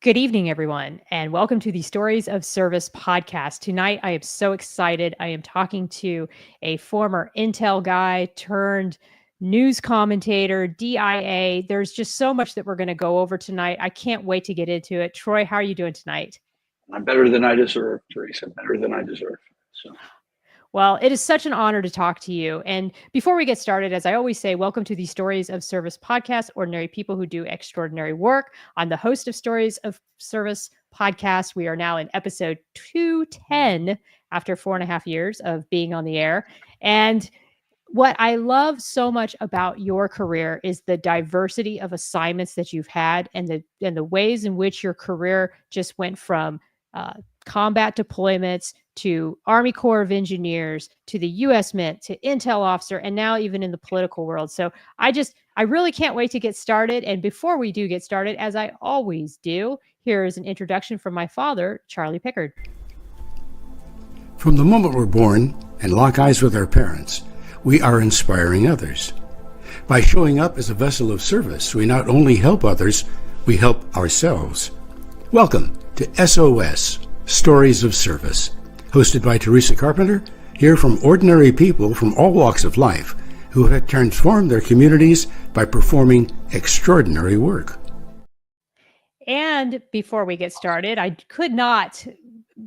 Good evening, everyone, and welcome to the Stories of Service podcast. Tonight, I am so excited. I am talking to a former Intel guy turned news commentator, DIA. There's just so much that we're going to go over tonight. I can't wait to get into it. Troy, how are you doing tonight? I'm better than I deserve, Teresa. Better than I deserve. So. Well, it is such an honor to talk to you. And before we get started, as I always say, welcome to the Stories of Service podcast, ordinary people who do extraordinary work. I'm the host of Stories of Service podcast. We are now in episode 210 after 4.5 years of being on the air. And what I love so much about your career is the diversity of assignments that you've had and the ways in which your career just went from combat deployments to Army Corps of Engineers, to the U.S. Mint, to Intel officer, and now even in the political world. So I really can't wait to get started. And before we do get started, as I always do, here is an introduction from my father, Charlie Pickard. From the moment we're born and lock eyes with our parents, we are inspiring others. By showing up as a vessel of service, we not only help others, we help ourselves. Welcome to S.O.S, Stories of Service, hosted by Teresa Carpenter, hear from ordinary people from all walks of life who have transformed their communities by performing extraordinary work. And before we get started, I could not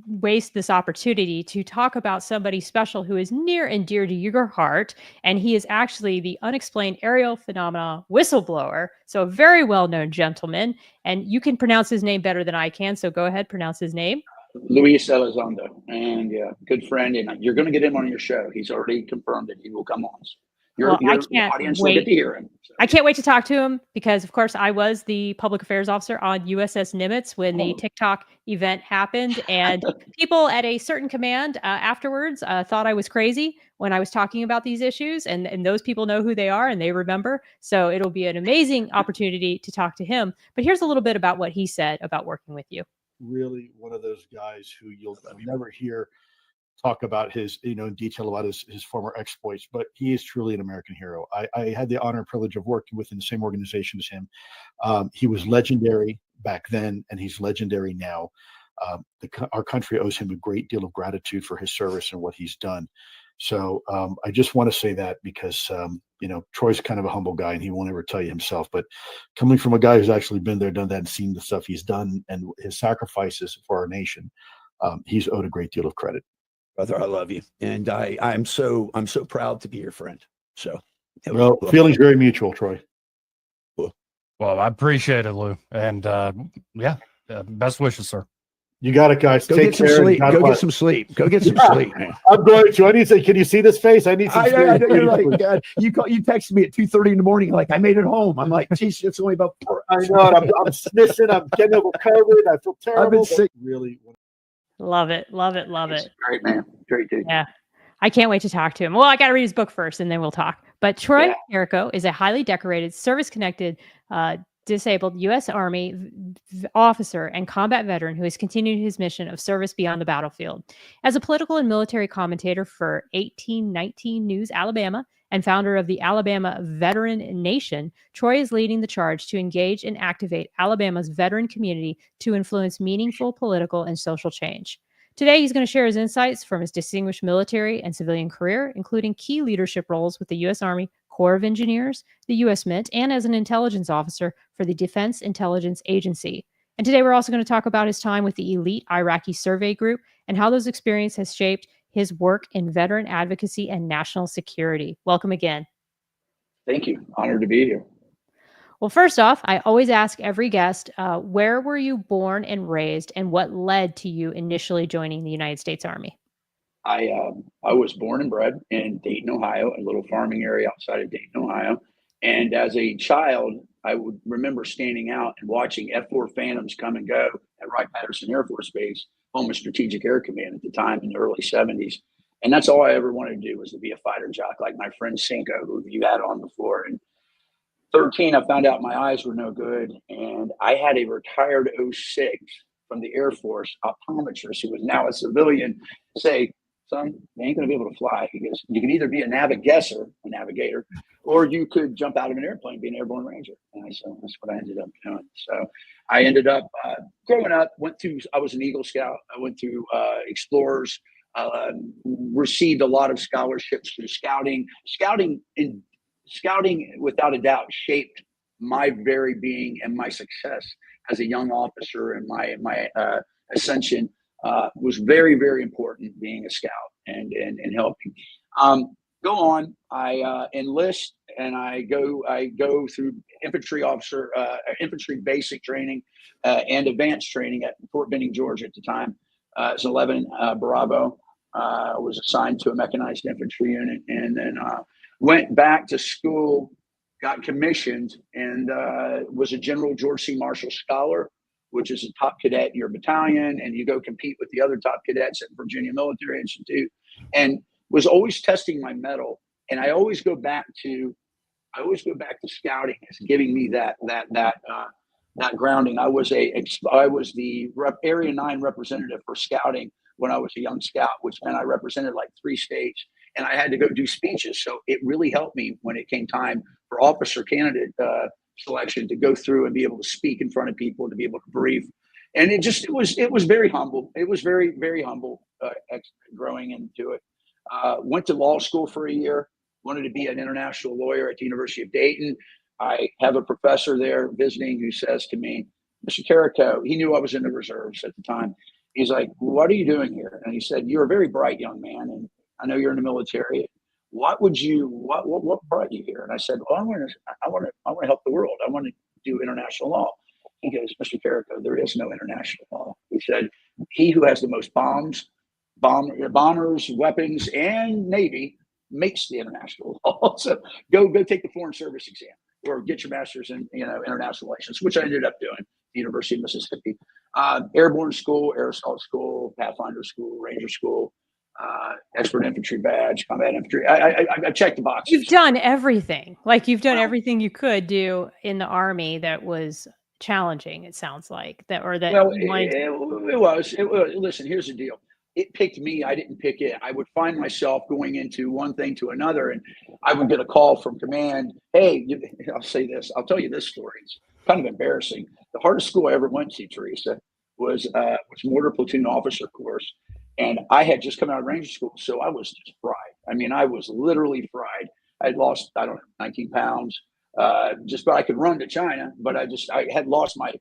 waste this opportunity to talk about somebody special who is near and dear to your heart. And he is actually the unexplained aerial phenomena whistleblower. So a very well-known gentleman. And you can pronounce his name better than I can. So go ahead, pronounce his name. Luis Elizondo, and good friend, and you're going to get him on your show. He's already confirmed that he will come on. Your audience will get to hear him. So. I can't wait to talk to him because, of course, I was the public affairs officer on USS Nimitz when the TikTok event happened, and people at a certain command afterwards thought I was crazy when I was talking about these issues, and those people know who they are and they remember. So it'll be an amazing opportunity to talk to him. But here's a little bit about what he said about working with you. Really one of those guys who you'll never hear talk about his, in detail about his former exploits, but he is truly an American hero. I had the honor and privilege of working within the same organization as him. He was legendary back then, and he's legendary now. Our country owes him a great deal of gratitude for his service and what he's done. So I just want to say that because, Troy's kind of a humble guy and he won't ever tell you himself, but coming from a guy who's actually been there, done that, and seen the stuff he's done and his sacrifices for our nation, he's owed a great deal of credit. Brother, I love you. And I'm so proud to be your friend. So, well, feelings very mutual, Troy. Well, I appreciate it, Lou. And best wishes, sir. You got it, guys. Go get some sleep. Go get some sleep. Go get some sleep, man. I'm going to. I need to say, can you see this face? I need some sleep. I know, you're like, God, you texted me at 2:30 in the morning, like, I made it home. I'm like, geez, it's only about 4 hours. I know. I'm sniffing. I'm getting over COVID. I feel terrible. I've been sick. Really. Love it. Love it. Love it. Great man. Great dude. Yeah. I can't wait to talk to him. Well, I got to read his book first and then we'll talk. But Troy Carico is a highly decorated, service-connected, disabled U.S. Army officer and combat veteran who has continued his mission of service beyond the battlefield. As a political and military commentator for 1819 News Alabama and founder of the Alabama VeterannatioN, Troy is leading the charge to engage and activate Alabama's veteran community to influence meaningful political and social change. Today, he's going to share his insights from his distinguished military and civilian career, including key leadership roles with the U.S. Army Corps of Engineers, the U.S. Mint, and as an intelligence officer for the Defense Intelligence Agency. And today, we're also going to talk about his time with the elite Iraqi Survey Group and how those experiences has shaped his work in veteran advocacy and national security. Welcome again. Thank you. Honored to be here. Well, first off, I always ask every guest, where were you born and raised, and what led to you initially joining the United States Army? I was born and bred in Dayton, Ohio, a little farming area outside of Dayton, Ohio. And as a child, I would remember standing out and watching F-4 Phantoms come and go at Wright-Patterson Air Force Base, home of Strategic Air Command at the time in the early 70s. And that's all I ever wanted to do, was to be a fighter jock like my friend Cinco, who you had on before. And 13, I found out my eyes were no good, and I had a retired 06 from the Air Force optometrist who was now a civilian say, "Son, you ain't going to be able to fly." He goes, "You can either be a navigator, or you could jump out of an airplane, be an airborne ranger." And I said, that's what I ended up doing. So I ended up growing up, I was an Eagle Scout. I went through Explorers, received a lot of scholarships through scouting. Scouting, without a doubt, shaped my very being and my success as a young officer, and my ascension was very, very important, being a scout and helping. Go on, I enlist, and I go through infantry basic training and advanced training at Fort Benning, Georgia at the time. It's 11 Bravo. I was assigned to a mechanized infantry unit, and then went back to school, got commissioned, and was a General George C. Marshall Scholar, which is a top cadet in your battalion, and you go compete with the other top cadets at Virginia Military Institute, and was always testing my mettle. And I always go back to scouting as giving me that grounding. I was the Area 9 representative for scouting when I was a young scout, which meant I represented like 3 states, and I had to go do speeches. So it really helped me when it came time for officer candidate selection to go through and be able to speak in front of people, to be able to brief. And it was very humble. It was very, very humble growing into it. Went to law school for a year, wanted to be an international lawyer at the University of Dayton. I have a professor there visiting who says to me, Mr. Carico, he knew I was in the reserves at the time. He's like, what are you doing here? And he said, you're a very bright young man, and I know you're in the military. What brought you here? And I said, well, I want to help the world. I want to do international law. He goes, Mr. Carico, there is no international law. He said, he who has the most bombers, weapons, and Navy makes the international law. So go take the Foreign Service exam, or get your master's in international relations, which I ended up doing at the University of Mississippi. Airborne school, Air Assault school, Pathfinder school, Ranger school, expert infantry badge, combat infantry. I checked the boxes. You've done everything. Like, you've done everything you could do in the Army that was challenging, it sounds like. It was. Listen, here's the deal. It picked me. I didn't pick it. I would find myself going into one thing to another, and I would get a call from command. Hey, I'll say this. I'll tell you this story. It's kind of embarrassing. The hardest school I ever went to, Teresa, was mortar platoon officer course. And I had just come out of Ranger school, so I was just fried. I mean, I was literally fried. I'd lost, 19 pounds, but I could run to China, but I had lost I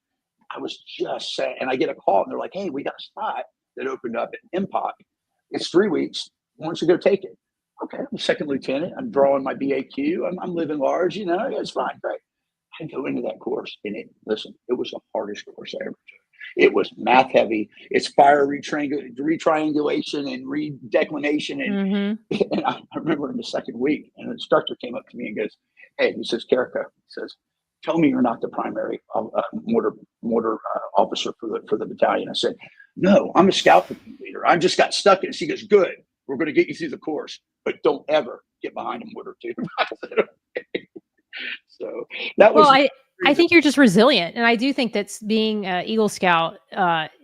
was just sad. And I get a call, and they're like, hey, we got a spot that opened up at MPOC. It's 3 weeks. Why don't you go take it? Okay, I'm a second lieutenant. I'm drawing my BAQ. I'm living large, it's fine, great. I go into that course, and it was the hardest course I ever took. It was math heavy. It's fire retriangulation and redeclination. And I remember in the second week, an instructor came up to me and goes, hey, he says, Carico, he says, tell me you're not the primary mortar officer for the battalion. I said, no, I'm a scout leader. I just got stuck in it. He goes, good. We're going to get you through the course, but don't ever get behind a mortar tube. I said, okay. So that was. Well, I think you're just resilient. And I do think that being Eagle Scout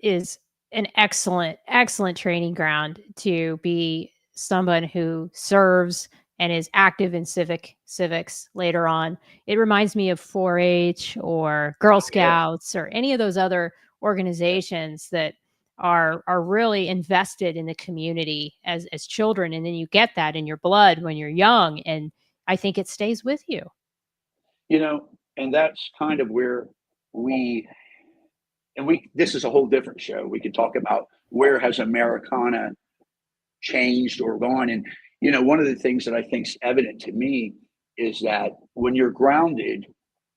is an excellent, excellent training ground to be someone who serves and is active in civics later on. It reminds me of 4-H or Girl Scouts or any of those other organizations that are really invested in the community as children. And then you get that in your blood when you're young. And I think it stays with you. And that's kind of where this is a whole different show. We could talk about where has Americana changed or gone. And, one of the things that I think is evident to me is that when you're grounded,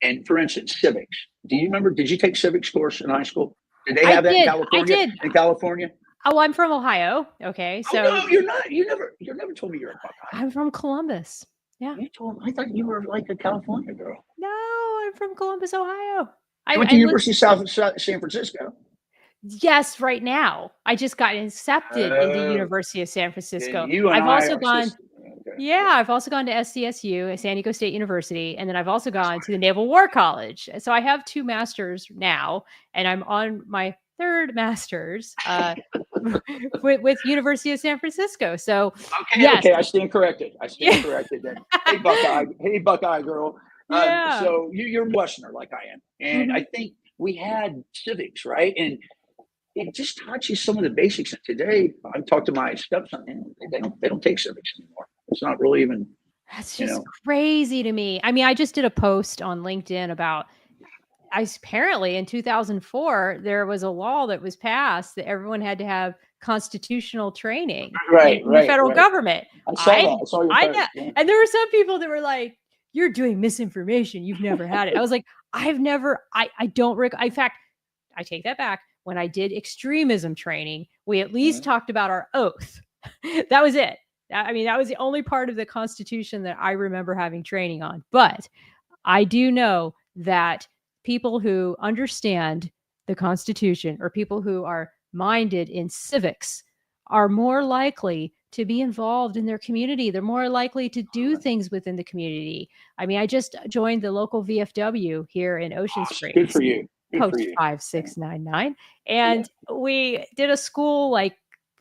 and for instance, civics, did you take civics course in high school? Did they have that in California? I did. In California? Oh, I'm from Ohio. Okay. So no, you're not. You never told me you're a Buckeye. I'm from Columbus. Yeah. I thought you were like a California girl. No, I'm from Columbus, Ohio. I went to University of San Francisco. Yes, right now. I just got accepted into University of San Francisco. I've also gone to SDSU, San Diego State University, and then I've also gone to the Naval War College. So I have 2 masters now, and I'm on my 3rd master's with University of San Francisco. So okay, I stand corrected. Then. Hey Buckeye girl. So you're a Westerner like I am, and I think we had civics, right? And it just taught you some of the basics. And today, I've talked to my stepson, and they don't take civics anymore. It's not really even. That's just crazy to me. I mean, I just did a post on LinkedIn about, apparently in 2004, there was a law that was passed that everyone had to have constitutional training in the federal government. I saw that. I saw your post. Yeah. And there were some people that were like, you're doing misinformation. You've never had it. I was like, I don't, in fact, I take that back. When I did extremism training, we at least talked about our oath. That was it. I mean, that was the only part of the Constitution that I remember having training on. But I do know that people who understand the Constitution, or people who are minded in civics, are more likely to be involved in their community. They're more likely to do things within the community. I mean, I just joined the local VFW here in Ocean Springs. Good for you. Post 5699. And we did a school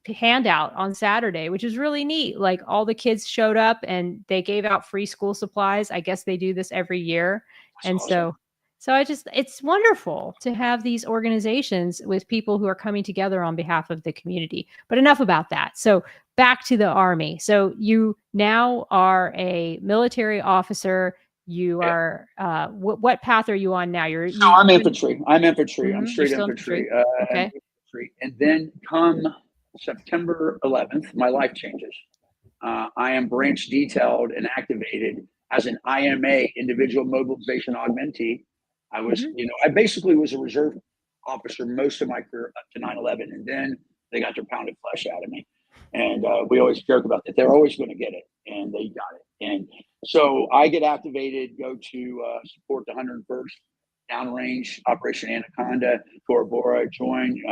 handout on Saturday, which is really neat. Like, all the kids showed up and they gave out free school supplies. I guess they do this every year. That's awesome. So it's wonderful to have these organizations with people who are coming together on behalf of the community. But enough about that. So back to the Army. So you now are a military officer. You are, what path are you on now? I'm infantry. I'm infantry. I'm straight infantry. Okay. Infantry. And then come September 11th, my life changes. I am branch detailed and activated as an IMA, individual mobilization augmentee. I was, I basically was a reserve officer most of my career up to 9/11, and then they got their pounded flesh out of me. And we always joke about that. They're always going to get it, and they got it. And so I get activated, go to support the 101st Downrange Operation Anaconda, Tora Bora, joined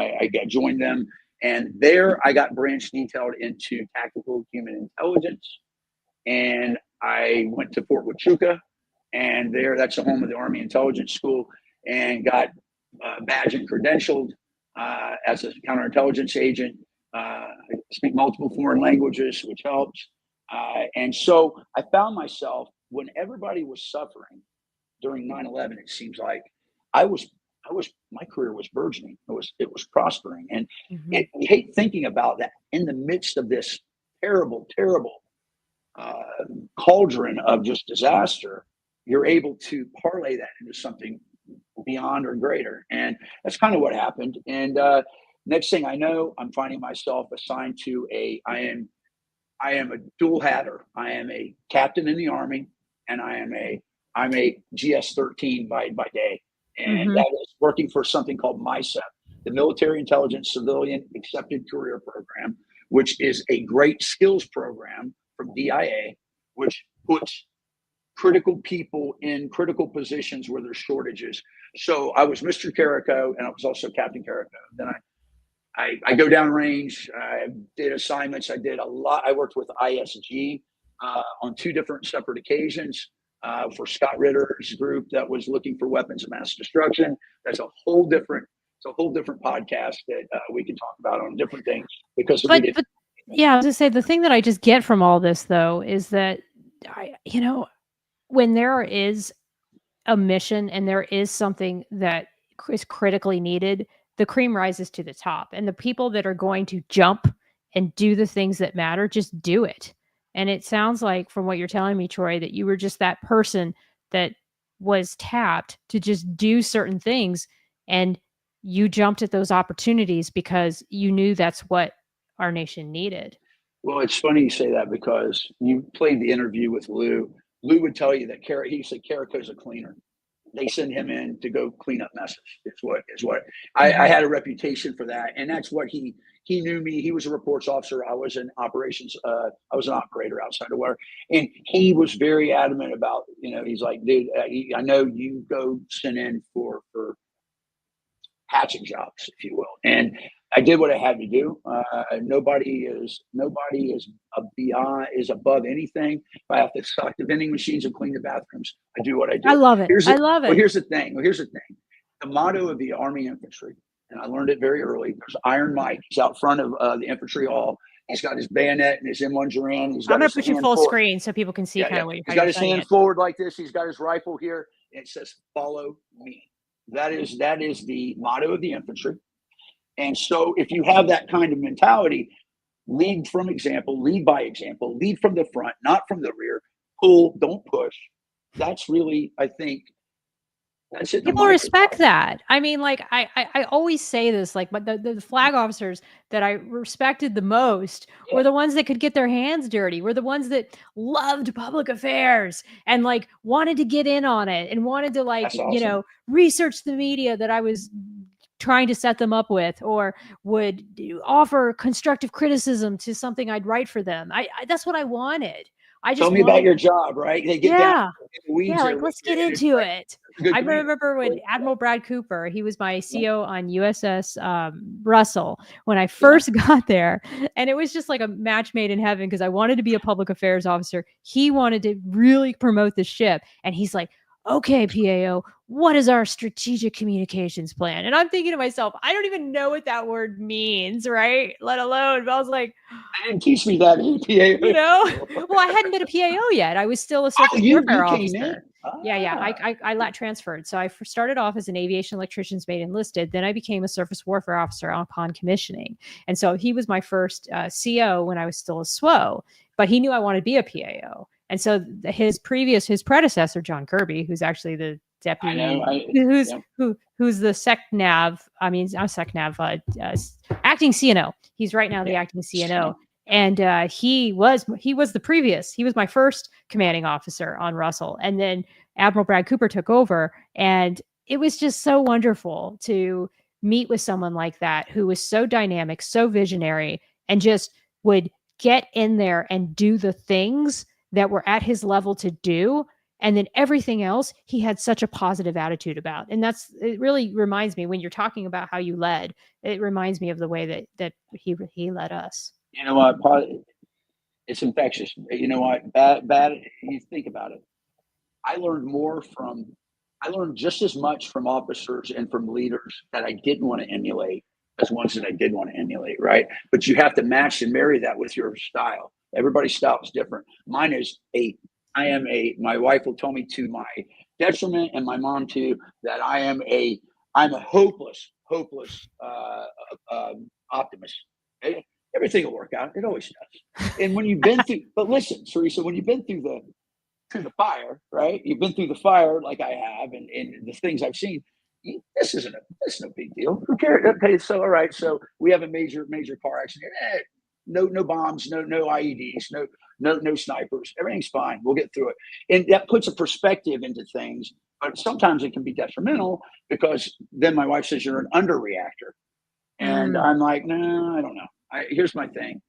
them. And there I got branch detailed into tactical human intelligence. And I went to Fort Huachuca, and that's the home of the Army Intelligence School, and got badged and credentialed as a counterintelligence agent. I speak multiple foreign languages, which helps. And so I found myself, when everybody was suffering during 9/11, it seems like my career was burgeoning. It was prospering. And I hate thinking about that in the midst of this terrible, terrible cauldron of just disaster, you're able to parlay that into something beyond or greater. And that's kind of what happened. And next thing I know, I'm finding myself assigned to I am a dual hatter. I am a captain in the Army, and I'm a GS-13 by day. And that is working for something called MICEP, the Military Intelligence Civilian Accepted Career Program, which is a great skills program from DIA, which puts critical people in critical positions where there's shortages. So I was Mr. Carico, and I was also Captain Carico. Then I go downrange. I did assignments. I did a lot. I worked with ISG on 2 different separate occasions for Scott Ritter's group that was looking for weapons of mass destruction. That's a whole different podcast that we can talk about on different things. Because I was gonna say, the thing that I just get from all this, though, is that when there is a mission and there is something that is critically needed, the cream rises to the top, and the people that are going to jump and do the things that matter just do it. And it sounds like, from what you're telling me, Troy, that you were just that person that was tapped to just do certain things, and you jumped at those opportunities because you knew that's what our nation needed. Well, it's funny you say that, because you played the interview with Lou. Lou would tell you that he said Carico's a cleaner. They send him in to go clean up messes. Is what I had a reputation for that, and that's what he knew me. He was a reports officer. I was in operations. I was an operator outside of work, and he was very adamant about. He's like, dude, I know you go send in for hatching jobs, if you will, and I did what I had to do. Nobody is above anything. If I have to stock the vending machines and clean the bathrooms, I do what I do. I love it. I love it. Well, here's the thing. The motto of the Army Infantry, and I learned it very early. There's Iron Mike. He's out front of the infantry hall. He's got his bayonet and his M1 Duran. I'm going to put you full screen so people can see kind of what you're. He's got his hand forward like this. He's got his rifle here, and it says "Follow me." That is the motto of the infantry. And so if you have that kind of mentality, lead from example, lead by example, lead from the front, not from the rear, pull, don't push. That's really, I think, that's it. People respect that. I mean, like I always say this, like, but the flag officers that I respected the most were the ones that could get their hands dirty, were the ones that loved public affairs and like wanted to get in on it and wanted to like, That's awesome. you know, research the media that I was trying to set them up with, or would offer constructive criticism to something I'd write for them. I that's what I wanted. I just Tell me about your job, right? They get down in the weeds. Yeah, like let's get into it. I remember when Admiral Brad Cooper, he was my CO on USS Russell when I first got there. And it was just like a match made in heaven because I wanted to be a public affairs officer. He wanted to really promote the ship. And he's like, okay, PAO, what is our strategic communications plan? And I'm thinking to myself, I don't even know what that word means, right? Let alone, but I was like, they didn't teach me that in PAO. You know, well, I hadn't been a PAO yet. I was still a surface warfare officer. I transferred. So I started off as an aviation electrician's mate enlisted. Then I became a surface warfare officer upon commissioning. And so he was my first CO when I was still a SWO, but he knew I wanted to be a PAO. And so his predecessor, John Kirby, who's actually the deputy, who's the SecNav, acting CNO. He's right now the acting CNO. And he was my first commanding officer on Russell. And then Admiral Brad Cooper took over. And it was just so wonderful to meet with someone like that, who was so dynamic, so visionary, and just would get in there and do the things that were at his level to do. And then everything else, he had such a positive attitude about. And it really reminds me, when you're talking about how you led, it reminds me of the way that he led us. You know what? It's infectious. You know what? Bad. You think about it. I learned just as much from officers and from leaders that I didn't want to emulate as ones that I did want to emulate, right? But you have to match and marry that with your style. Everybody's style is different. Mine is my wife will tell me to my detriment, and my mom too, that I'm a hopeless optimist. Everything will work out. It always does. And when you've been through, but listen, Teresa, when you've been through the fire, right? You've been through the fire like I have, and the things I've seen. This is no big deal. Who cares? Okay, so all right, so we have a major car accident. No bombs, no IEDs, no snipers. Everything's fine. We'll get through it. And that puts a perspective into things, but sometimes it can be detrimental, because then my wife says you're an underreactor. And I'm like, no, I don't know. Here's my thing.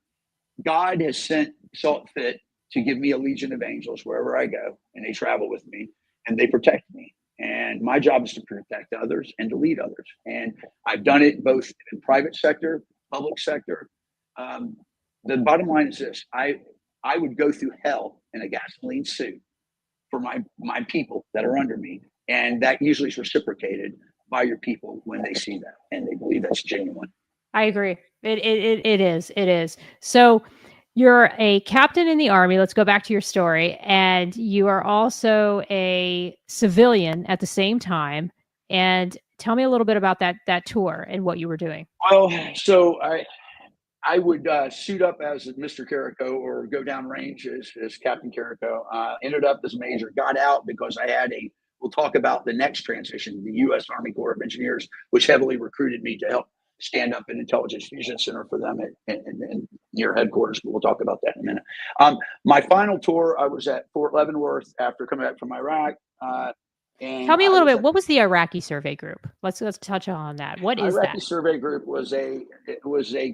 God has saw it fit to give me a legion of angels wherever I go, and they travel with me and they protect me. And my job is to protect others and to lead others. And I've done it both in private sector, public sector. The bottom line is this: I would go through hell in a gasoline suit for my people that are under me, and that usually is reciprocated by your people when they see that and they believe that's genuine. I agree. It is. So you're a captain in the Army. Let's go back to your story. And you are also a civilian at the same time. And tell me a little bit about that tour and what you were doing. Well, so I would suit up as Mr. Carico or go down range as Captain Carico. Ended up as Major. Got out because I had we'll talk about the next transition, the U.S. Army Corps of Engineers, which heavily recruited me to help stand up an intelligence fusion center for them at near headquarters. But we'll talk about that in a minute. My final tour, I was at Fort Leavenworth after coming back from Iraq. And tell me a little bit. What was the Iraqi Survey Group? Let's touch on that. What is that? Iraqi Survey Group was a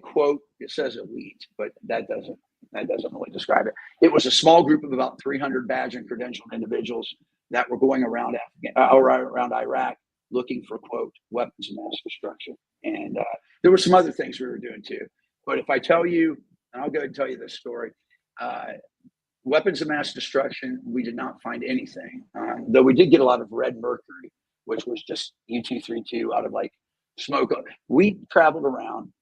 quote. It says elite, but that doesn't really describe it. It was a small group of about 300 badge and credentialed individuals that were going around Iraq looking for, quote, weapons of mass destruction. And there were some other things we were doing too. But if I tell you, and I'll go ahead and tell you this story, weapons of mass destruction, we did not find anything. Though we did get a lot of red mercury, which was just U-232 out of like smoke. We traveled around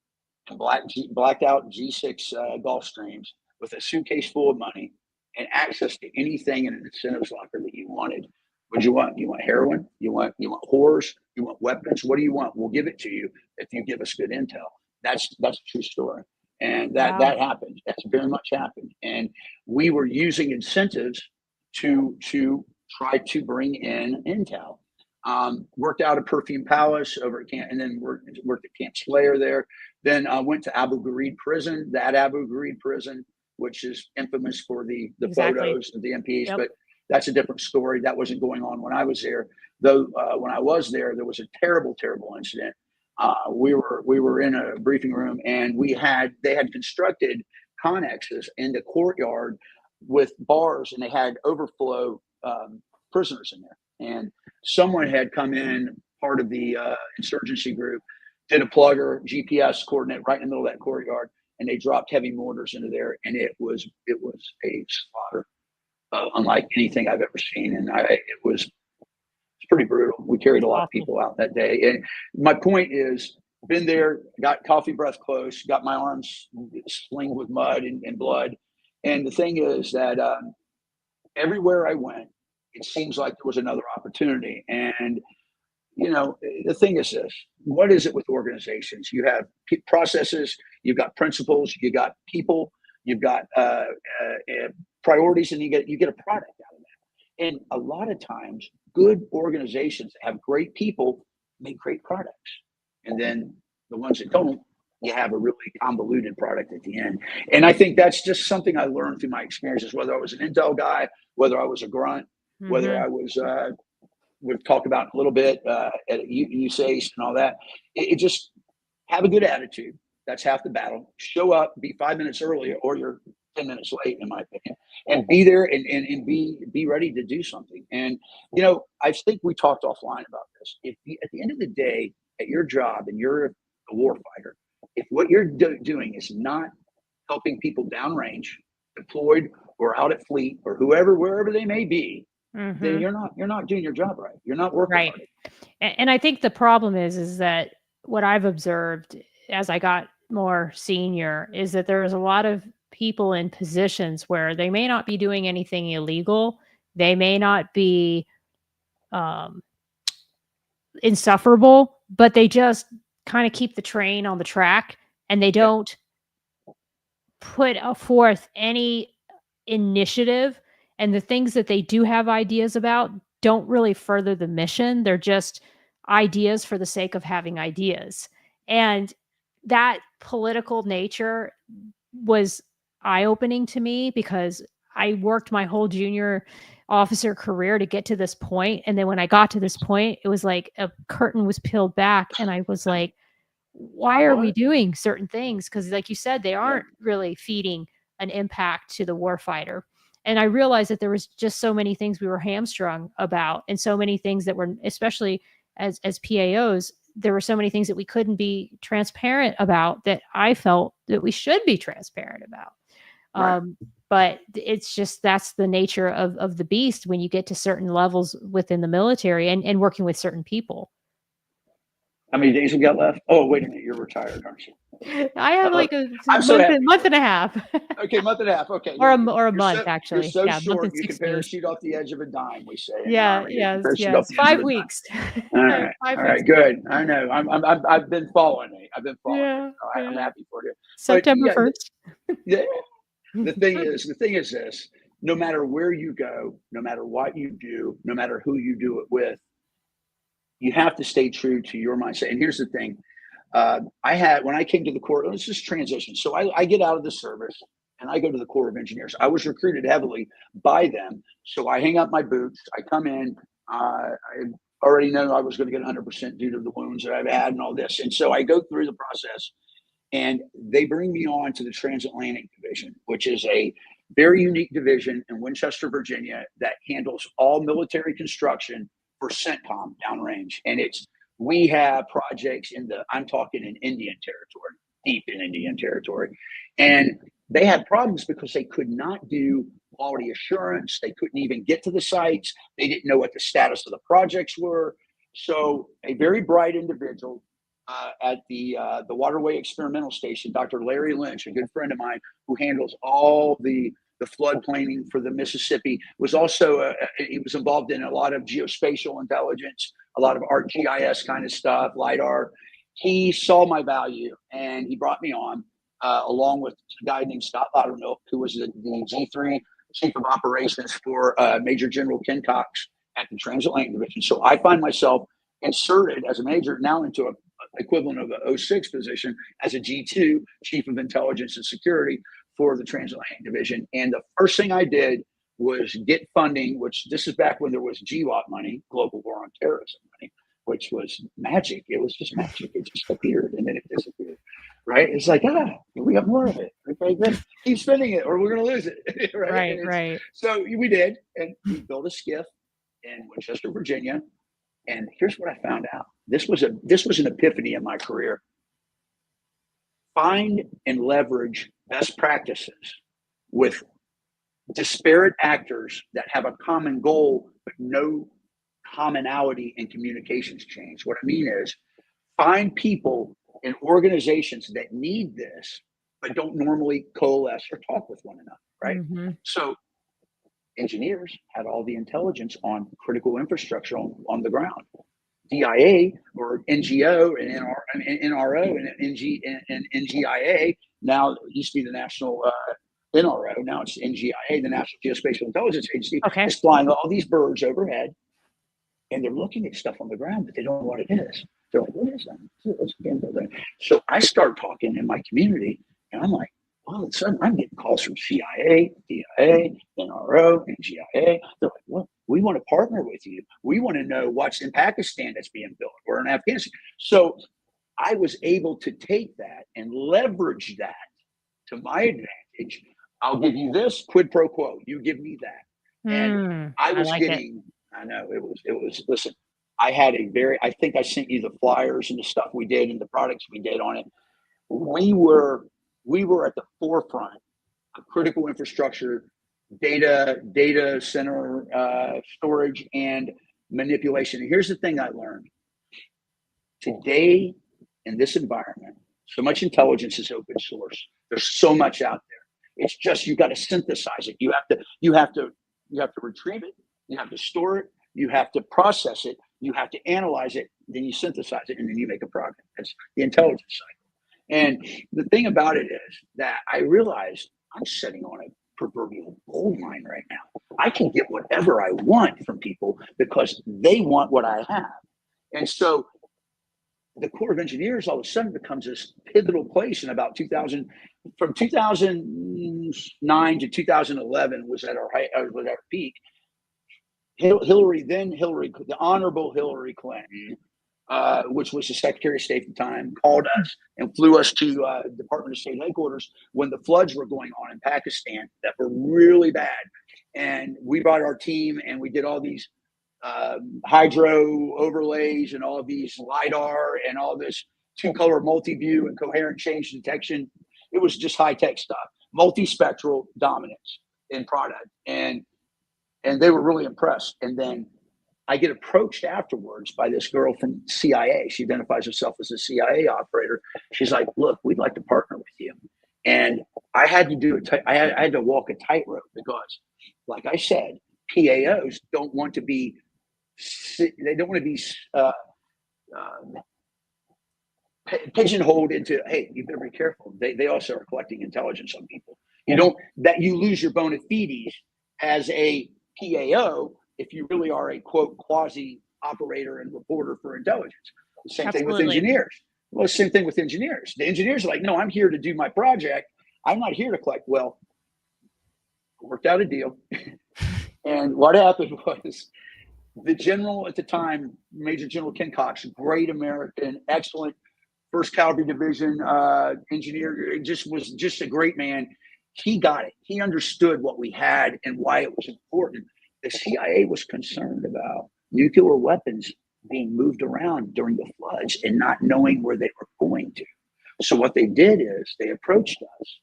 in blacked out G6 Gulfstreams with a suitcase full of money and access to anything in an incentives locker that you wanted. What do you want? You want heroin? You want whores? You want weapons? What do you want? We'll give it to you if you give us good intel. That's a true story. And that happened. That's very much happened. And we were using incentives to try to bring in intel. Worked out at Perfume Palace over at Camp, and then worked at Camp Slayer there. Then went to Abu Ghraib prison, that Abu Ghraib prison, which is infamous for the photos of the MPs, but that's a different story. That wasn't going on when I was there. Though when I was there, there was a terrible, terrible incident. We were in a briefing room, and they had constructed connexes in the courtyard with bars, and they had overflow prisoners in there. And someone had come in, part of the insurgency group, did a plugger GPS coordinate right in the middle of that courtyard, and they dropped heavy mortars into there, and it was a slaughter unlike anything I've ever seen. And it's pretty brutal. We carried a lot of people out that day. And my point is, been there, got coffee breath close, got my arms slinged with mud and blood. And the thing is that everywhere I went, it seems like there was another opportunity. And, the thing is this: what is it with organizations? You have processes, you've got principles, you got people, you've got priorities, and you get a product out of that. And a lot of times, good organizations that have great people make great products. And then the ones that don't, you have a really convoluted product at the end. And I think that's just something I learned through my experiences, whether I was an intel guy, whether I was a grunt, whether I was, we'll talk about a little bit at U.S. and all that. It just have a good attitude. That's half the battle. Show up, be 5 minutes early, or you're 10 minutes late, in my opinion, and be there and be ready to do something. And, I think we talked offline about this. If at the end of the day, at your job, and you're a warfighter, if what you're doing is not helping people downrange, deployed, or out at fleet, or wherever they may be, then you're not doing your job right. You're not working right. Right. And I think the problem is that what I've observed as I got more senior is that there's a lot of people in positions where they may not be doing anything illegal. They may not be insufferable, but they just kind of keep the train on the track, and they don't put forth any initiative. And the things that they do have ideas about don't really further the mission. They're just ideas for the sake of having ideas. And that political nature was eye-opening to me, because I worked my whole junior officer career to get to this point. And then when I got to this point, it was like a curtain was peeled back, and I was like, why are we doing certain things? Because like you said, they aren't really feeding an impact to the warfighter. And I realized that there was just so many things we were hamstrung about, and so many things that were, especially as PAOs, there were so many things that we couldn't be transparent about that I felt that we should be transparent about. Right. But it's just, that's the nature of the beast when you get to certain levels within the military and working with certain people. How many days have you got left? Oh, wait a minute. You're retired, aren't you? I have like a month and a half. Okay, month and a half. Okay. Or a month, actually. You're so yeah, short, month and you can 6 days. parachute off the edge of a dime, we say. Yeah. 5 weeks. All right. All right, good. I know. I've been following it. Yeah, I'm happy for you. September 1st. Yeah. The thing is this: no matter where you go, no matter what you do, no matter who you do it with, you have to stay true to your mindset. And here's the thing: when I came to the Corps, let's just transition. So I get out of the service and I go to the Corps of Engineers. I was recruited heavily by them, so I hang up my boots. I come in. I already know I was going to get 100% due to the wounds that I've had and all this, and so I go through the process. And they bring me on to the Transatlantic Division, which is a very unique division in Winchester, Virginia, that handles all military construction for CENTCOM downrange. And we have projects I'm talking in Indian territory, deep in Indian territory. And they had problems because they could not do quality assurance. They couldn't even get to the sites. They didn't know what the status of the projects were. So a very bright individual at the Waterway Experimental Station, Dr. Larry Lynch, a good friend of mine, who handles all the the flood planning for the Mississippi, was also, he was involved in a lot of geospatial intelligence, a lot of ArcGIS kind of stuff, LIDAR. He saw my value and he brought me on, along with a guy named Scott Loudermilk, who was the G3 Chief of Operations for Major General Ken Cox at the Transatlantic Division. So I find myself inserted as a major now into a equivalent of a 06 position as a G2 Chief of Intelligence and Security for the Transatlantic Division. And the first thing I did was get funding, which this is back when there was GWAT money, Global War on Terrorism money, which was magic. It was just magic. It just appeared and then it disappeared. Right? It's like, we got more of it. Okay, then keep spending it or we're going to lose it. Right. Right. So we did, and we built a skiff in Winchester, Virginia. And here's what I found out. This was an epiphany in my career. Find and leverage best practices with disparate actors that have a common goal, but no commonality in communications change. What I mean is find people in organizations that need this, but don't normally coalesce or talk with one another, right? Mm-hmm. So engineers had all the intelligence on critical infrastructure on the ground. DIA or NGO and NRO and NGIA, now it used to be the National NRO, now it's NGIA, the National Geospatial Intelligence Agency, is flying all these birds overhead, and they're looking at stuff on the ground, but they don't know what it is. They're like, what is that? So I start talking in my community, and I'm like, all of a sudden, I'm getting calls from CIA, DIA, NRO, NGIA. They're like, well, we want to partner with you. We want to know what's in Pakistan that's being built or in Afghanistan. So I was able to take that and leverage that to my advantage. I'll give you this, quid pro quo. You give me that. And I was getting, I know it was, listen, I had I think I sent you the flyers and the stuff we did and the products we did on it. We were at the forefront of critical infrastructure, data center storage and manipulation. And here's the thing I learned. Today, in this environment, so much intelligence is open source. There's so much out there. It's just you got to synthesize it. You have to retrieve it. You have to store it. You have to process it. You have to analyze it. Then you synthesize it, and then you make a product. That's the intelligence cycle. And the thing about it is that I realized I'm sitting on a proverbial gold mine right now. I can get whatever I want from people because they want what I have. And so the Corps of Engineers all of a sudden becomes this pivotal place in about 2000, from 2009 to 2011 was at our peak. Hillary, the Honorable Hillary Clinton, which was the Secretary of State at the time, called us and flew us to Department of State headquarters when the floods were going on in Pakistan that were really bad. And we brought our team and we did all these hydro overlays and all of these LIDAR and all this two-color multi-view and coherent change detection. It was just high-tech stuff, multispectral dominance in product. And they were really impressed. And then I get approached afterwards by this girl from CIA. She identifies herself as a CIA operator. She's like, look, we'd like to partner with you. And I had to I had to walk a tightrope because, like I said, PAOs don't want to be pigeonholed into, hey, you better be careful. They also are collecting intelligence on people. You lose your bona fides as a PAO if you really are a quote quasi operator and reporter for intelligence. The same thing with engineers. Well, same thing with engineers. The engineers are like, no, I'm here to do my project. I'm not here to collect. Well, worked out a deal. And what happened was the general at the time, Major General Ken Cox, great American, excellent 1st Cavalry Division engineer, was just a great man. He got it. He understood what we had and why it was important. The CIA was concerned about nuclear weapons being moved around during the floods and not knowing where they were going to. So what they did is they approached us,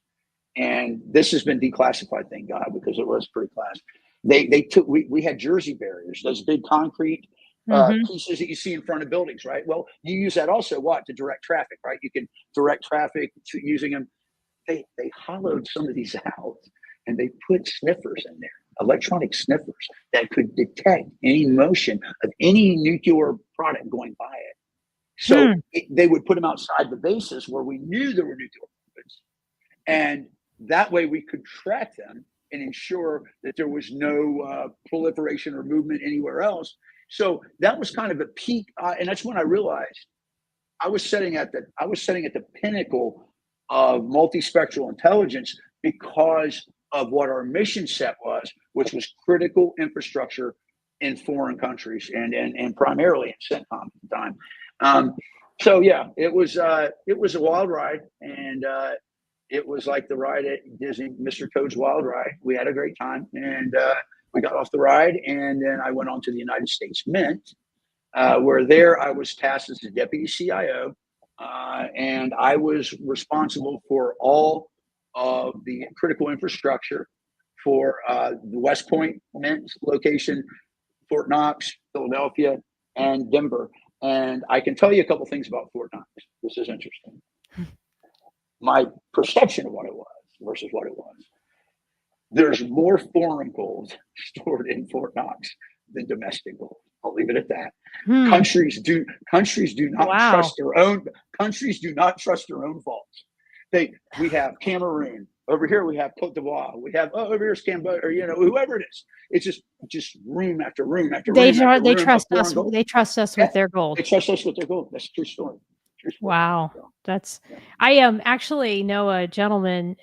and this has been declassified, thank God, because it was pretty class. We had Jersey barriers, those big concrete pieces that you see in front of buildings, right? Well, you use that also to direct traffic, right? You can direct traffic to using them. They hollowed some of these out and they put sniffers in there, electronic sniffers that could detect any motion of any nuclear product going by it. So they would put them outside the bases where we knew there were nuclear weapons. And that way we could track them and ensure that there was no proliferation or movement anywhere else. So that was kind of a peak. And that's when I realized I was sitting at the pinnacle of multispectral intelligence because of what our mission set was, which was critical infrastructure in foreign countries and primarily in CENTCOM at the time. So yeah, it was a wild ride, and it was like the ride at Disney, Mr. Toad's Wild Ride. We had a great time, and we got off the ride, and then I went on to the United States Mint, where there I was tasked as the deputy CIO, and I was responsible for all of the critical infrastructure for the West Point Mint location, Fort Knox, Philadelphia, and Denver. And I can tell you a couple things about Fort Knox. This is interesting. My perception of what it was versus what it was. There's more foreign gold stored in Fort Knox than domestic gold. I'll leave it at that. Countries do not trust their own. Countries do not trust their own vaults. We have Cameroon over here. We have Cote d'Ivoire. We have over here's Cambodia, or whoever it is. It's just room after room after room. They trust us. They trust us with their gold. They trust us with their gold. That's a true story. Wow. I actually know a gentleman,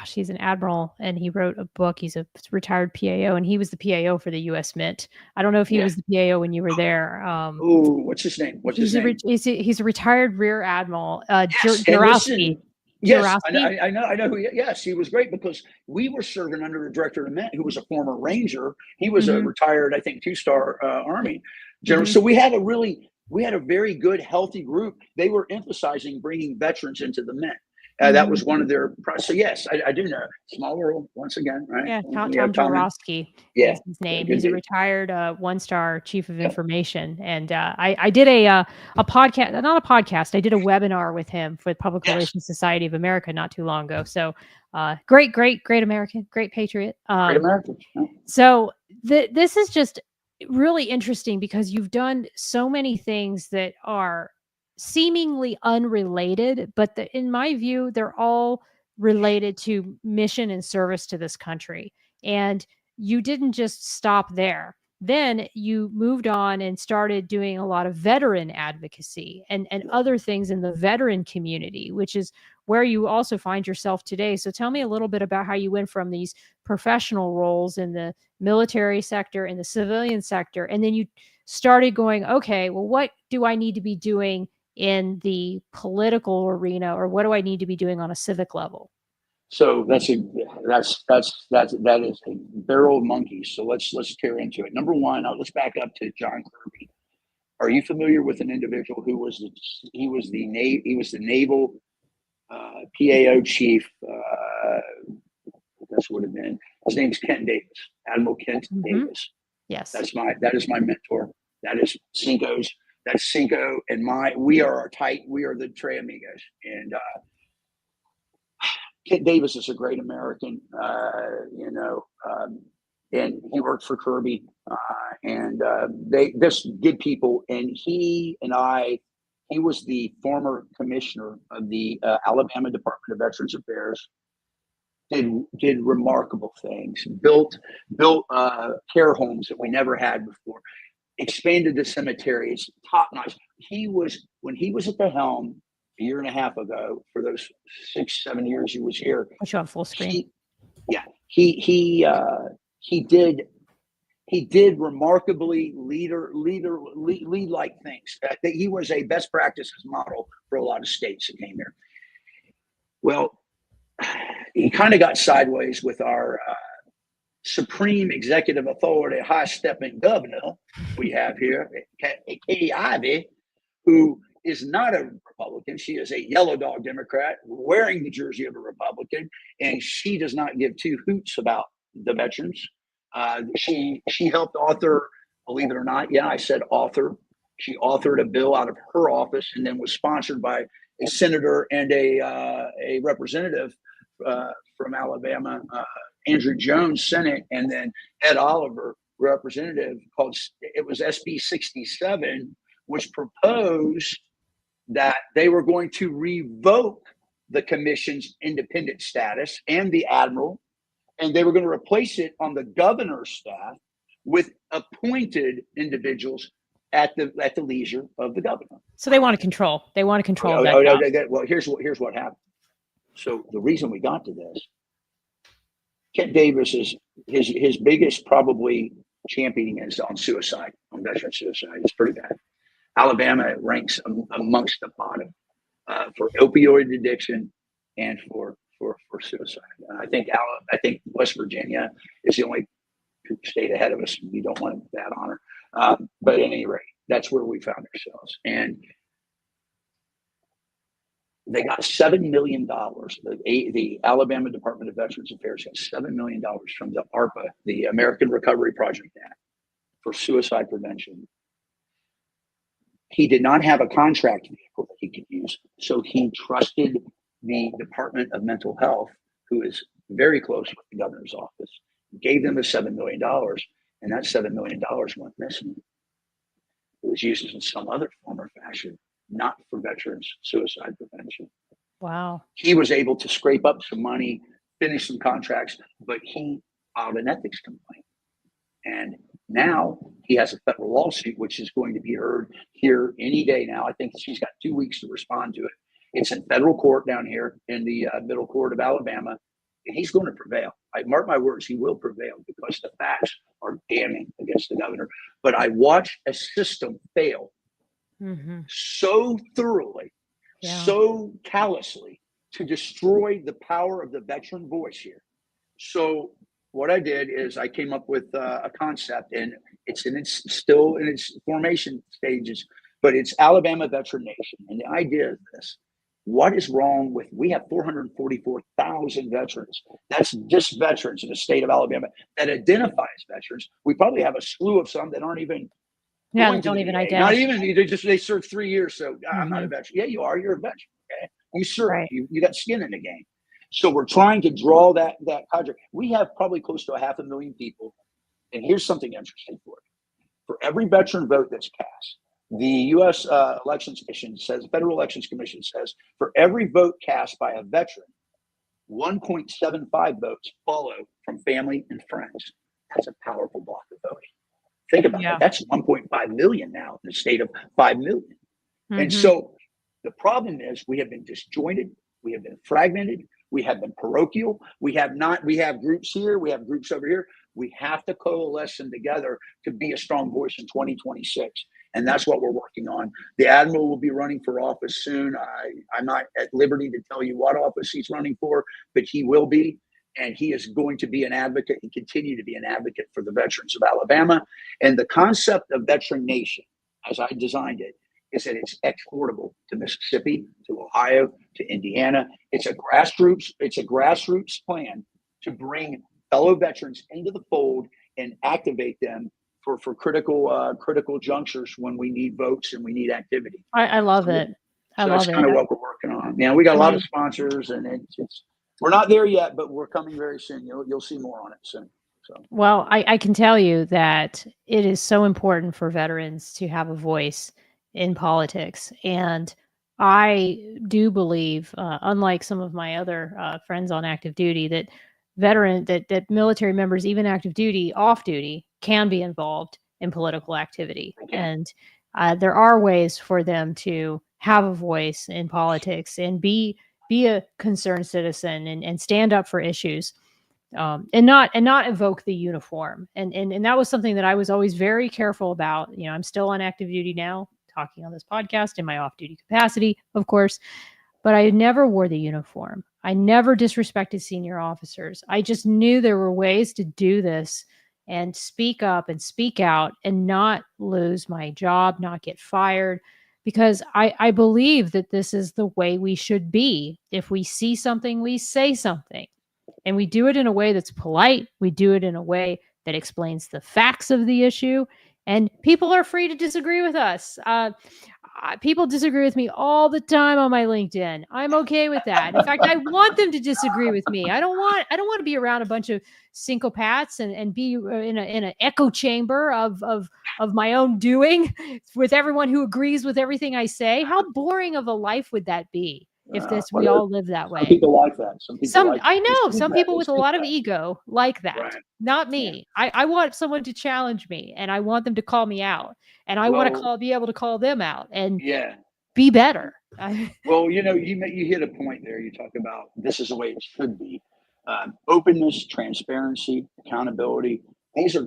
he's an admiral, and he wrote a book. He's a retired PAO, and he was the PAO for the U.S. Mint. I don't know if he was the PAO when you were there. What's his name? He's a retired rear admiral, Jurowski. Yes, Jurowski? I know who. Yes, he was great because we were serving under a director of the Mint who was a former Ranger. He was a retired, I think, 2-star Army general. So we had a very good, healthy group. They were emphasizing bringing veterans into the Mint. That was one of their. So yes, I do know. Small world once again, right? Yeah, Tom Jurowski. Yeah, is his name. He's a retired 1-star chief of information, and I did a podcast, not a podcast. I did a webinar with him for the Public Relations Society of America not too long ago. So great American, great patriot. Great American. So this is just really interesting because you've done so many things that are seemingly unrelated, but in my view, they're all related to mission and service to this country. And you didn't just stop there. Then you moved on and started doing a lot of veteran advocacy and other things in the veteran community, which is where you also find yourself today. So tell me a little bit about how you went from these professional roles in the military sector and the civilian sector, and then you started going, okay, well, what do I need to be doing in the political arena, or what do I need to be doing on a civic level? So that is a barrel of monkeys. So let's tear into it. Number one, let's back up to John Kirby. Are you familiar with an individual who was the naval PAO chief? This would have been, his name's Kent Davis, Admiral Kent Davis. Yes, that is my mentor. That is Cinco's. That's Cinco and we are the Tres Amigos. And Kent Davis is a great American, and he worked for Kirby, and they just good people. And he was the former commissioner of the Alabama Department of Veterans Affairs. Did remarkable things. Built care homes that we never had before. Expanded the cemeteries, top notch. When he was at the helm a year and a half ago, for those 6-7 years he was here. Put you on full screen. He did remarkably lead-like things. That he was a best practices model for a lot of states that came here. Well, he kind of got sideways with our supreme executive authority, high-stepping governor we have here, Katie Ivey, who is not a Republican. She is a yellow dog Democrat wearing the jersey of a Republican, and she does not give two hoots about the veterans. She helped author, believe it or not, I said author. She authored a bill out of her office and then was sponsored by a senator and a representative from Alabama, Andrew Jones, Senate, and then Ed Oliver, representative, it was SB 67, which proposed that they were going to revoke the commission's independent status and the admiral, and they were going to replace it on the governor's staff with appointed individuals at the leisure of the governor. So they want to control. They want to control that. Well, here's what happened. So the reason we got to this, Kent Davis is his biggest probably championing is on suicide, on veteran suicide. It's pretty bad. Alabama ranks amongst the bottom for opioid addiction and for suicide. And I think West Virginia is the only state ahead of us. We don't want that honor. But at any rate, that's where we found ourselves. And they got $7 million. The Alabama Department of Veterans Affairs got $7 million from the ARPA, the American Recovery Project Act, for suicide prevention. He did not have a contract vehicle that he could use, so he trusted the Department of Mental Health, who is very close with the governor's office, gave them the $7 million, and that $7 million went missing. It was used in some other form or fashion, not for veterans suicide prevention. Wow. He was able to scrape up some money, finish some contracts, but he filed an ethics complaint. And now he has a federal lawsuit, which is going to be heard here any day now. I think she's got 2 weeks to respond to it. It's in federal court down here in the middle court of Alabama, and he's going to prevail. I mark my words, he will prevail because the facts are damning against the governor. But I watched a system fail so thoroughly, so callously, to destroy the power of the veteran voice here. So what I did is I came up with a concept, and it's still in its formation stages, but it's Alabama VeterannatioN. And the idea is this: what is wrong with, we have 444,000 veterans. That's just veterans in the state of Alabama that identify as veterans. We probably have a slew of some that aren't even. Yeah, they don't even identify. Not even, they served 3 years. So I'm not a veteran. Yeah, you are. You're a veteran. Okay? You serve. Right. You got skin in the game. So we're trying to draw that cadre. We have probably close to 500,000 people. And here's something interesting for you. For every veteran vote that's cast, the U.S. Elections Commission says, Federal Elections Commission says, for every vote cast by a veteran, 1.75 votes follow from family and friends. That's a powerful block of voting. Think about that. That's 1.5 million now in the state of 5 million. And so the problem is we have been disjointed. We have been fragmented. We have been parochial. We have groups here. We have groups over here. We have to coalesce them together to be a strong voice in 2026. And that's what we're working on. The Admiral will be running for office soon. I'm not at liberty to tell you what office he's running for, but he will be. And he is going to be an advocate and continue to be an advocate for the veterans of Alabama. And the concept of Veteran Nation, as I designed it, is that it's exportable to Mississippi, to Ohio, to Indiana. It's a grassroots plan to bring fellow veterans into the fold and activate them for critical junctures when we need votes and we need activity. I love it. That's kind of what we're working on. Now we got a lot of sponsors, and it's we're not there yet, but we're coming very soon. You'll see more on it soon. So. Well, I can tell you that it is so important for veterans to have a voice in politics. And I do believe, unlike some of my other friends on active duty, that that military members, even active duty, off duty, can be involved in political activity. Okay. And there are ways for them to have a voice in politics and be a concerned citizen and stand up for issues, and not evoke the uniform. And that was something that I was always very careful about. You know, I'm still on active duty now, talking on this podcast in my off-duty capacity, of course, but I never wore the uniform. I never disrespected senior officers. I just knew there were ways to do this and speak up and speak out and not lose my job, not get fired, because I believe that this is the way we should be. If we see something, we say something. And we do it in a way that's polite. We do it in a way that explains the facts of the issue. And people are free to disagree with us. people disagree with me all the time on my LinkedIn. I'm okay with that. In fact, I want them to disagree with me. I don't want to be around a bunch of sycophants and be in an echo chamber of my own doing with everyone who agrees with everything I say. How boring of a life would that be if we all live that way? Some people like that. Some people like I know some people they with a speak lot of that. ego like that. Right. Not me. I want someone to challenge me, and I want them to call me out, and I want to be able to call them out and be better. Well, you hit a point there. You talk about this is the way it should be. Openness, transparency, accountability. These are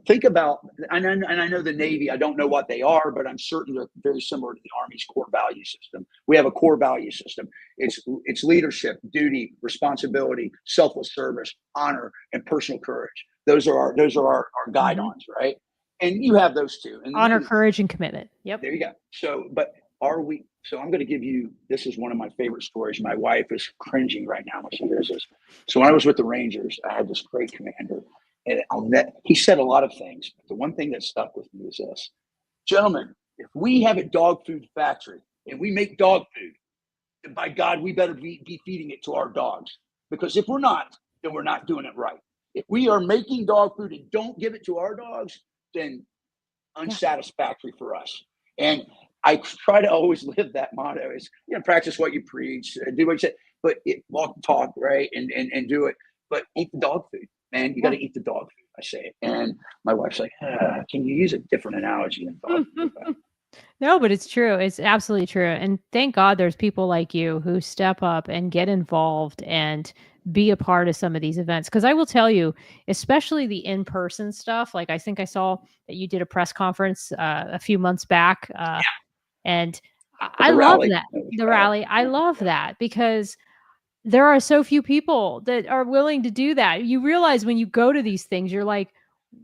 think about, and I know the Navy, I don't know what they are, but I'm certain they're very similar to the Army's core value system. We have a core value system. It's leadership, duty, responsibility, selfless service, honor, and personal courage. Those are our guidons, right? And you have those two. And honor, courage, and commitment. Yep. There you go. So, but are we? So I'm going to give you, this is one of my favorite stories. My wife is cringing right now when she hears this. So when I was with the Rangers, I had this great commander, and he said a lot of things. But the one thing that stuck with me is this: gentlemen, if we have a dog food factory and we make dog food, then by God, we better be feeding it to our dogs. Because if we're not, then we're not doing it right. If we are making dog food and don't give it to our dogs, then unsatisfactory for us. And I try to always live that motto: is practice what you preach, do what you say, but walk the talk, right, and do it. But eat the dog food, man. You got to eat the dog food. I say it, and my wife's like, "Can you use a different analogy than dog food?" No, but it's true. It's absolutely true. And thank God there's people like you who step up and get involved and be a part of some of these events. Because I will tell you, especially the in-person stuff, like I think I saw that you did a press conference a few months back. And I love that. The rally. I love that because there are so few people that are willing to do that. You realize when you go to these things, you're like,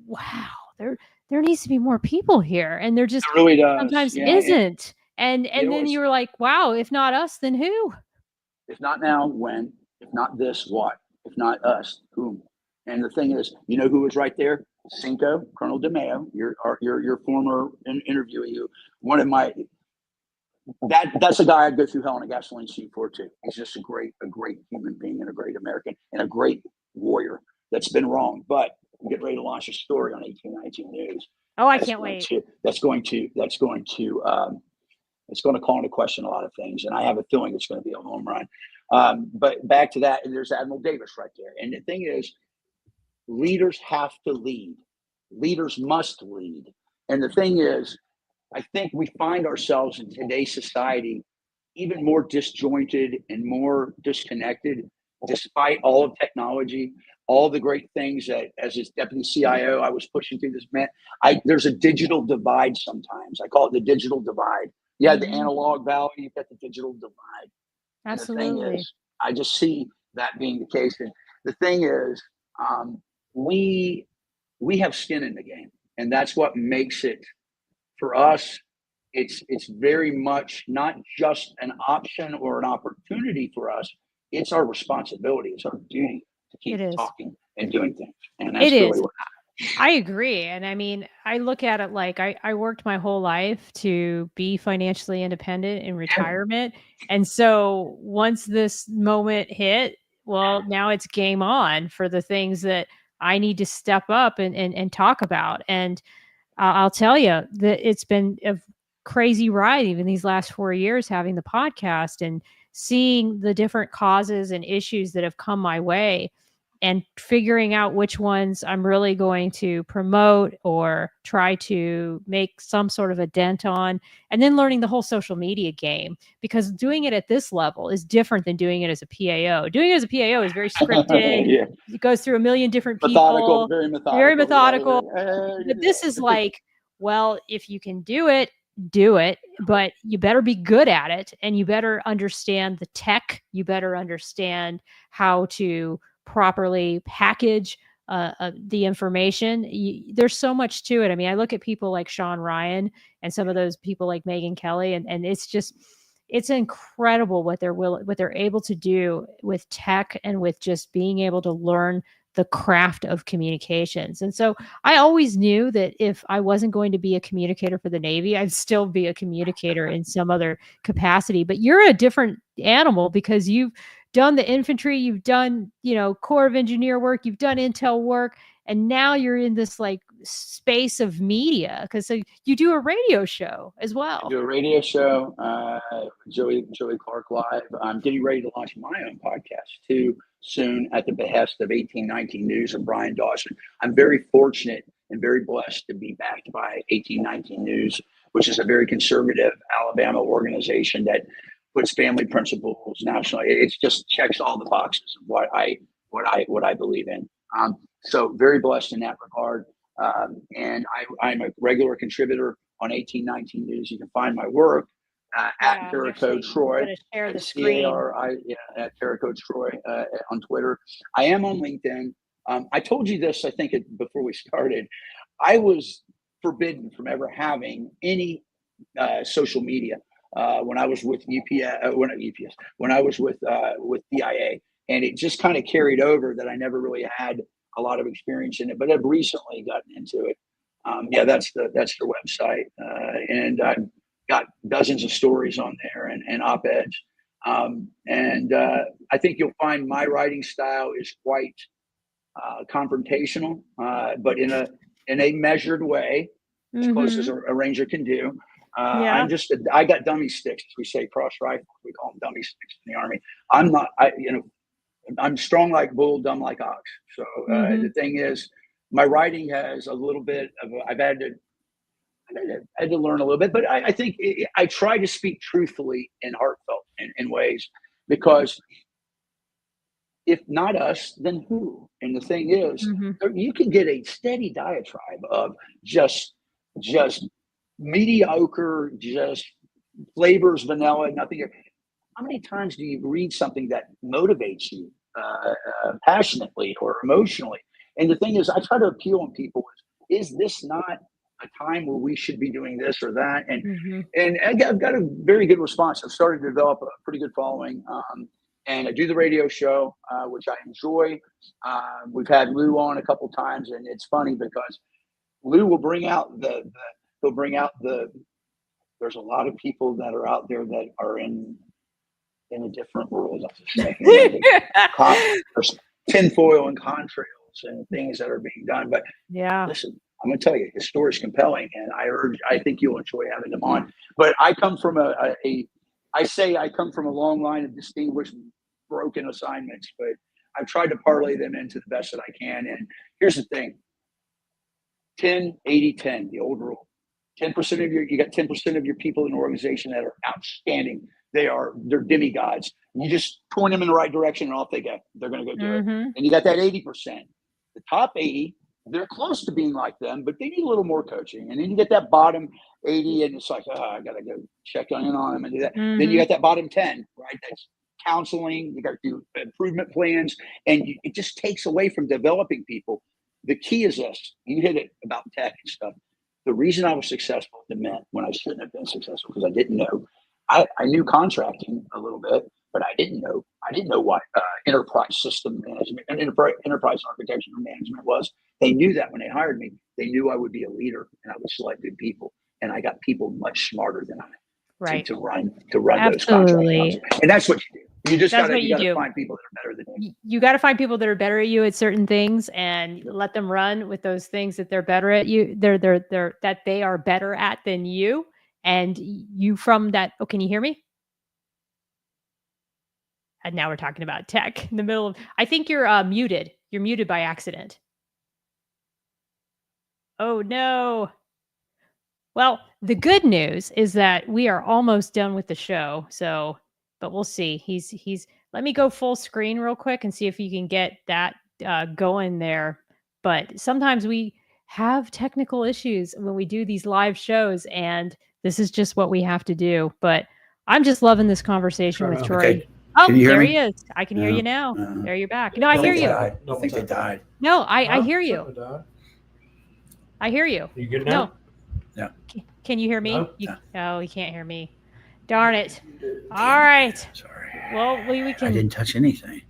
wow, there needs to be more people here. And there just really does. Sometimes isn't. And then you're like, wow, if not us, then who? If not now, when? If not this, what? If not us, whom? And the thing is, who was right there? Cinco, Colonel DeMeo, your former interviewee, one of my, that's a guy I'd go through hell in a gasoline chute for too. He's just a great human being and a great American and a great warrior that's been wronged. But we get ready to launch a story on 1819 News. Oh, I can't wait. That's going to call into question a lot of things, and I have a feeling it's going to be a home run. But back to that, and there's Admiral Davis right there. And the thing is, leaders have to lead. Leaders must lead. And the thing is, I think we find ourselves in today's society even more disjointed and more disconnected, despite all of technology, all the great things that, as his deputy CIO, I was pushing through this. Man, there's a digital divide sometimes. I call it the digital divide. You have the analog valley, you've got the digital divide. Absolutely. And the thing is, I just see that being the case. And the thing is, we have skin in the game, and that's what makes it for us. It's very much not just an option or an opportunity for us. It's our responsibility. It's our duty to keep talking and doing things. And that's really what I agree. And I mean, I look at it like I worked my whole life to be financially independent in retirement. And so once this moment hit, well, now it's game on for the things that I need to step up and talk about. And I'll tell you that it's been a crazy ride, even these last 4 years, having the podcast and seeing the different causes and issues that have come my way and figuring out which ones I'm really going to promote or try to make some sort of a dent on, and then learning the whole social media game, because doing it at this level is different than doing it as a PAO. Doing it as a PAO is very scripted. It goes through a million different people. Very methodical. But this is like, well, if you can do it, but you better be good at it, and you better understand the tech. You better understand how to properly package the information. There's so much to it. I mean, I look at people like Sean Ryan and some of those people like Megyn Kelly, and it's incredible what they're able to do with tech and with just being able to learn the craft of communications. And so I always knew that if I wasn't going to be a communicator for the Navy, I'd still be a communicator in some other capacity. But you're a different animal because you've done the infantry, you've done, Corps of Engineer work, you've done intel work, and now you're in this like space of media because you do a radio show as well. I do a radio show, Joey Clark Live. I'm getting ready to launch my own podcast too soon at the behest of 1819 News and Brian Dawson. I'm very fortunate and very blessed to be backed by 1819 News, which is a very conservative Alabama organization that puts family principles nationally. It just checks all the boxes of what I believe in. So very blessed in that regard. And I'm a regular contributor on 1819 News. You can find my work at Carico Troy. Share the screen. At Carico Troy on Twitter. I am on LinkedIn. I told you this, I think, before we started. I was forbidden from ever having any social media when I was with when I was with DIA, and it just kind of carried over that I never really had a lot of experience in it, but I've recently gotten into it. That's their website, and I've got dozens of stories on there and op-eds. I think you'll find my writing style is quite confrontational, but in a measured way, as close as a ranger can do. I got dummy sticks, as we say, cross rifles. We call them dummy sticks in the Army. I'm not. I'm strong like bull, dumb like ox. So the thing is, my writing has a little bit of. I had to learn a little bit, but I think I try to speak truthfully and heartfelt in ways, because if not us, then who? And the thing is, you can get a steady diatribe of just mediocre, just flavors, vanilla, nothing. How many times do you read something that motivates you passionately or emotionally? And the thing is, I try to appeal on people. Is this not a time where we should be doing this or that? And I've got a very good response. I've started to develop a pretty good following. And I do the radio show, which I enjoy. We've had Lou on a couple times, and it's funny because Lou will bring out there's a lot of people that are out there that are in a different world. There's tinfoil and contrails and things that are being done. But listen, I'm going to tell you, his story is compelling, and I think you'll enjoy having him on. But I come from I come from a long line of distinguished broken assignments, but I've tried to parlay them into the best that I can. And here's the thing: 10, 80, 10, the old rule. 10% of you got 10% of your people in an organization that are outstanding. They're demigods. You just point them in the right direction, and off they go. They're going to go do it. And you got that 80%. The top 80, they're close to being like them, but they need a little more coaching. And then you get that bottom 80, and it's like, I got to go check in on them and do that. Then you got that bottom 10, right? That's counseling. You got to do improvement plans, and it just takes away from developing people. The key is this: you hit it about tech and stuff. The reason I was successful at the Mint when I shouldn't have been successful, because I didn't know. I knew contracting a little bit, but I didn't know what enterprise system management and enterprise architecture management was. They knew that when they hired me. They knew I would be a leader and I would select good people. And I got people much smarter than I to run those contracts. And that's what you do. You just got to find people that are better than you. You got to find people that are better at you at certain things and let them run with those things that they're better at you. That they are better at than you. And you from that. Oh, can you hear me? And now we're talking about tech in the middle of. I think you're muted. You're muted by accident. Oh no. Well, the good news is that we are almost done with the show. So, but we'll see. He's. Let me go full screen real quick and see if you can get that going there. But sometimes we have technical issues when we do these live shows, and this is just what we have to do. But I'm just loving this conversation with Troy. Okay. Oh, there he is. I can hear you now. There you're back. No, I hear you. I think they died. No, I hear you. I hear you. You good now? No. Can you hear me? No. Oh, you can't hear me. Darn it. All right. Sorry. Well, we can. I didn't touch anything.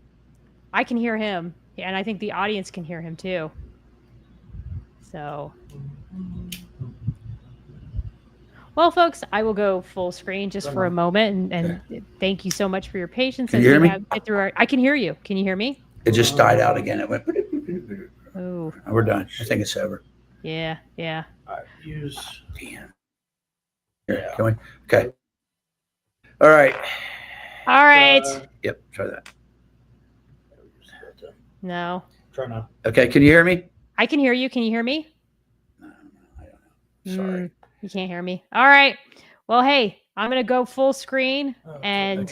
I can hear him. and I think the audience can hear him too. So, well, folks, I will go full screen just for a moment, and thank you so much for your patience. Can you hear me? Get through I can hear you. Can you hear me? It just died out again. It went. Oh, We're done. I think it's over. yeah. Damn. Here, can we? Okay. All right. All right. Yep. Try that. No. Try now. Okay. Can you hear me? I can hear you. Can you hear me? No, I don't know. Sorry. You can't hear me. All right. Well, hey, I'm going to go full screen and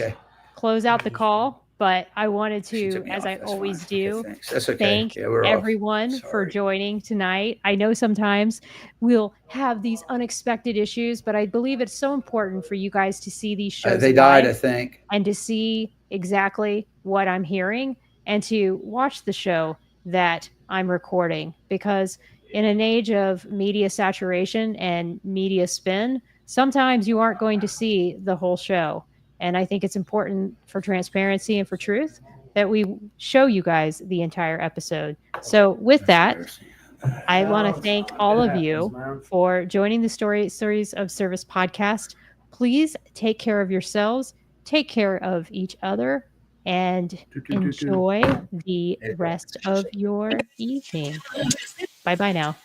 close out the call. But I wanted to, as I always do, thank everyone for joining tonight. I know sometimes we'll have these unexpected issues, but I believe it's so important for you guys to see these shows. They died, I think. And to see exactly what I'm hearing and to watch the show that I'm recording. Because in an age of media saturation and media spin, sometimes you aren't going to see the whole show. And I think it's important for transparency and for truth that we show you guys the entire episode. So with that, I want to thank all of you for joining the Stories of Service podcast. Please take care of yourselves, take care of each other, and enjoy the rest of your evening. Bye-bye now.